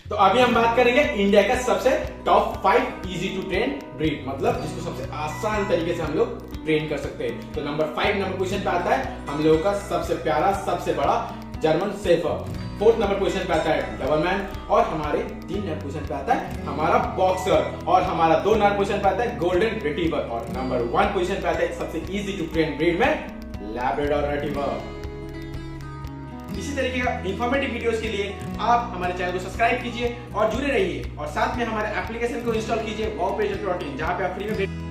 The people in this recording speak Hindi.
तो अभी हम बात करेंगे इंडिया का सबसे top 5 easy to train breed, मतलब जिसको सबसे आसान तरीके से हम लोग ट्रेन कर सकते हैं। तो नंबर पोजीशन पे आता है हम लोगों का सबसे प्यारा सबसे बड़ा German shepherd. 4th number position पे आता है डबरमैन, और हमारे 3 नंबर पोजीशन पे आता है हमारा बॉक्सर, और हमारा 2 नंबर पोजीशन पे आता है गोल्डन रिट्रीवर, और नंबर 1 पोजीशन पे आता है सबसे इजी टू ट्रेन ब्रीड में लैब्राडोर रिट्रीवर। इसी तरीके का इंफॉर्मेटिव वीडियोस के लिए आप हमारे चैनल को सब्सक्राइब कीजिए और जुड़े रहिए, और साथ में हमारे एप्लीकेशन को इंस्टॉल कीजिए वाओ पेज प्रोटीन, जहां पे आप फ्री में